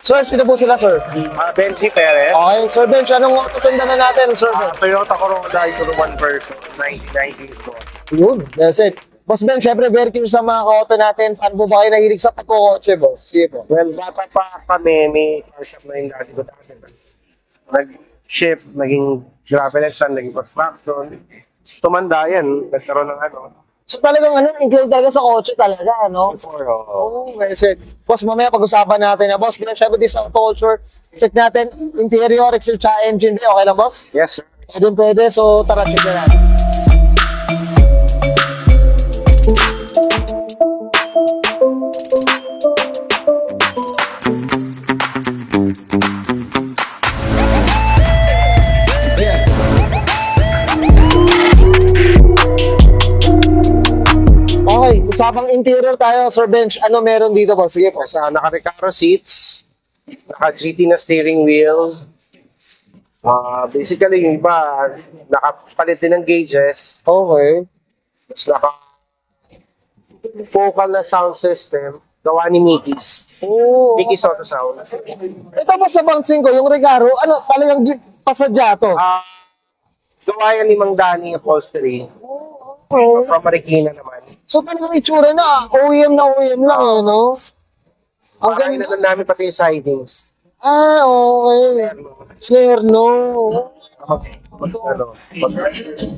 Sir, sino po sila, sir? Benji Perez. Okay, Sir Bench, anong tutinda na natin, Sir Bench? Toyota Corolla Euro 1 version 1994. Yun, that's it. Boss Ben, syempre, very curious sa mga auto natin. Paano po ba kayo nahilig sa pagkukotse, boss? Sige po. Well, bata pa kami, may car shop na yung dati ko dati. Nag-shift, naging gravel and sand, naging construction. Tumanda yan, nagkaroon ng ano. So talagang inclined talaga sa kotse talaga, no? Before, Oh, very it. Boss, mamaya pag-usapan natin na, boss. Kaya syempre, this auto culture. Check natin, interior, exterior, tsaka engine. Okay lang, boss? Yes, sir. Pwede. So, tara, check na natin. Okay, usapang interior tayo, Sir Bench. Ano meron dito, boss? Sige po. Sa naka-Recaro seats, naka-GT na steering wheel. Basically, yung iba, nakapalit din ng gauges. Okay. Tapos naka-focal na sound system. Gawa ni Mickey's. Oh. Mickey's Auto Sound. Ito ba sa bouncing ko, yung Recaro, talagang pasadya to? Gawa yan ni Mang Danny Upholstery. Okay. From Marikina naman. So, talagang itsura na, OEM lang, no? Ang Parang ganda. inagad namin pati yung sidings. Okay. Lerno.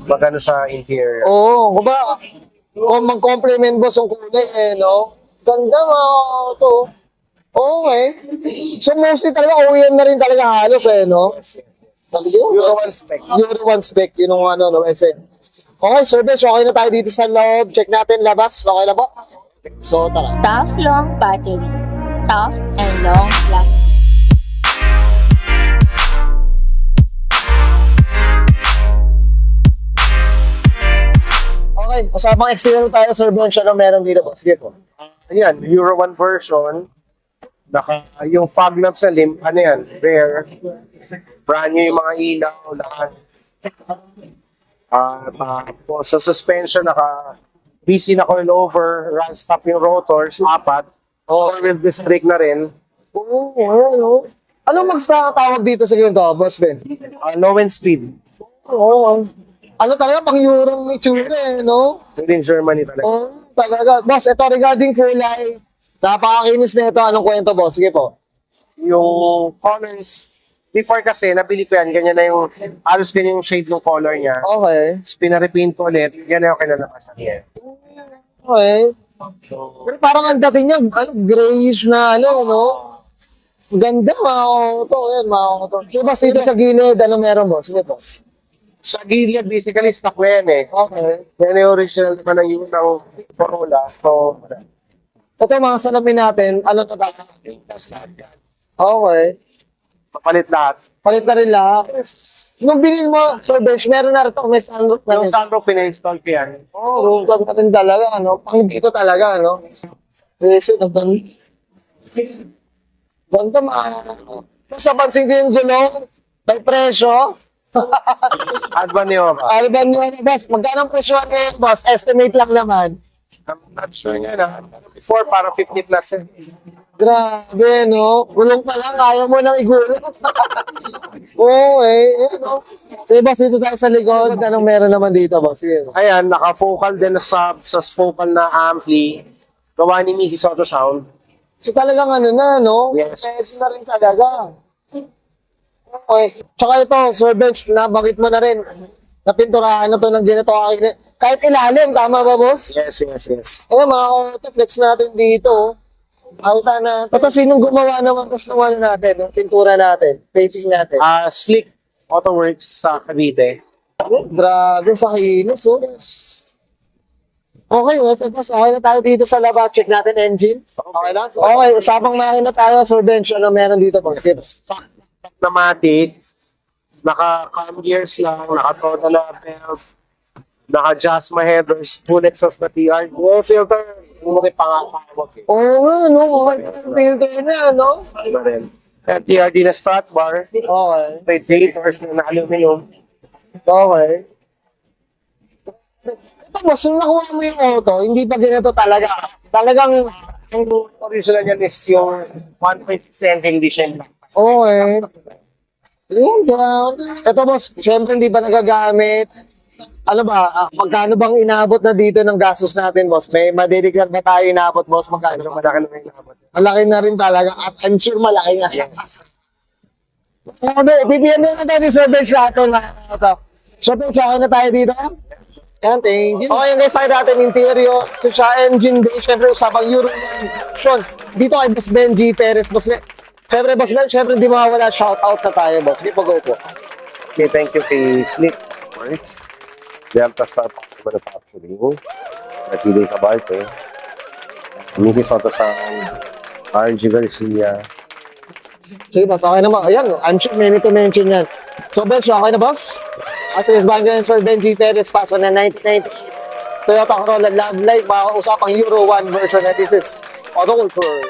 Mag-ano sa interior. Oo, ba? Kung mag-compliment boss ang kulay, no? Ganda mga auto. Okay. So, mostly talaga OEM na rin talaga halos, no? Euro 1 spec. Euro 1 spec, yun ang no, Okay, Sir Bench, okay na tayo dito sa loob. Check natin labas. Okay na po? So, tara. Tough long battery. Tough and long lasting. Okay, usapang exterior tayo, Sir Bench. Ano meron dito po? Sige po. Ayan, Euro 1 version. Yung fog lamps sa limb, ano yan, rare. Brand new yung mga ilaw, lahat. Tapos sa suspension, BC na coilover, run stop yung rotors, 4. Four-wheel disc brake na rin. Oo, ano? Anong magsa-tawag dito sa ganito, Boss Ben? Low end speed. Oo, ano talaga, pang Euro ng itsura, no? Hindi in Germany talaga. Oo, talaga. Boss, ito regarding kulay, napakakinis na ito. Anong kwento, boss? Sige po. Yung colors, before kasi, nabili ko yan, ganyan na yung, halos ganyan yung shade ng color niya. Okay. Tapos pinarepaint ko ulit, ganyan yung kinalabasan niya. Okay. So, Pero parang ang dating niya, grayish na, no? Ganda, mga auto. Yan, mga auto. Sige, boss, dito sa gilid, ano meron, boss? Sige po. sa gilid, basically, stock na yan eh. Okay. Yan yung original naman ng yung ng Corolla. So, Ito, mga salamin natin, ano to talaga? Okay. papalit lahat. Palit na rin lahat. Nung binil mo, Sir Bench, meron na rin ito, may sunroof na Yung rin. sunroof, pina-install ko yan. Oh, rooftop na rin talaga, ano? Pang dito talaga, ano? Kasi, ganda, sa pansin ko yung gulong, may presyo. Advan niyo ba? Alban nyo, boss, magkano ang presyo ngayon, boss? Estimate lang naman. I'm not sure nga na. Before, parang 50 plus eh. Grabe, no? Gulong pa lang, kaya mo nang igulong. Oo, no? Sige, boss, dito tayo sa likod. Anong meron naman dito, boss? Sige. Ayan, naka-focal din na sa focal na ampli. Gawa ni Mickey's Auto Sound. So talagang ano na, no? Yes. Pwede na rin talaga. Okay. Tsaka ito, Sir Bench, nabakit mo na rin. Napinturahan na to ng ganito. Kahit ilalim, tama ba, boss? Yes, yes, yes. Ayan, mga auto-flex natin dito. Alta na. Ito, sinong gumawa naman gusto naman natin, no? Pintura natin, painting natin. Slick Autoworks sa Cavite. Grabe, sa kinos, oh. Okay, boss. Okay na tayo dito sa labas. Check natin engine. Okay lang? Okay, usapang makina tayo, Sir Bench. Ano meron dito, boss? Automatic, naka-cam gears lang, naka-total na belt, naka-Jasma headers, full exhaust na TR. Yung filter, yung mga pangapawag eh. Oo nga, no? Okay, filter na, no? Ano rin. At TRD na strut bar, Okay. radiators na aluminum. Okay. Ito, boss, nung nakuha mo yung auto, hindi pa ganito talaga. Talagang Ang original niyan is yung 1.6 engine edition. Okay. Yun, down. Ito, boss, syempre hindi ba nagagamit? Ano ba, magkano bang inabot na dito ng gastos natin, boss? May madedicate ba tayo inabot, boss? Magkano? So, malaki na yung labot. Malaki na rin talaga. At I'm sure malaki na. Yes. Sabi, bibigyan na tayo ni Sir Ben Shato na ito. Sir Ben, sa akin na tayo dito. Yan, thank you. Okay, guys, tayo natin interior. So, siya engine bay, syempre, usapang Euro 1 version. Dito kay Boss Benji Perez, Boss Ben. Syempre, Boss Ben, syempre, hindi mawawala. Shout out na tayo, boss. Sige, go po. Okay, thank you kay Slick Works. Delta Star Manufacturing. Natili sa Barte. Miki Soto sa RG Garcia. Sige, boss. Okay na ba? Ayan, I'm sure many to mention yan. So, Ben, okay na, boss? As is Bangan Sir Benji Perez, paso na 1998. Toyota Corolla Love Life, mga usapang Euro 1 version. And this is Auto Control.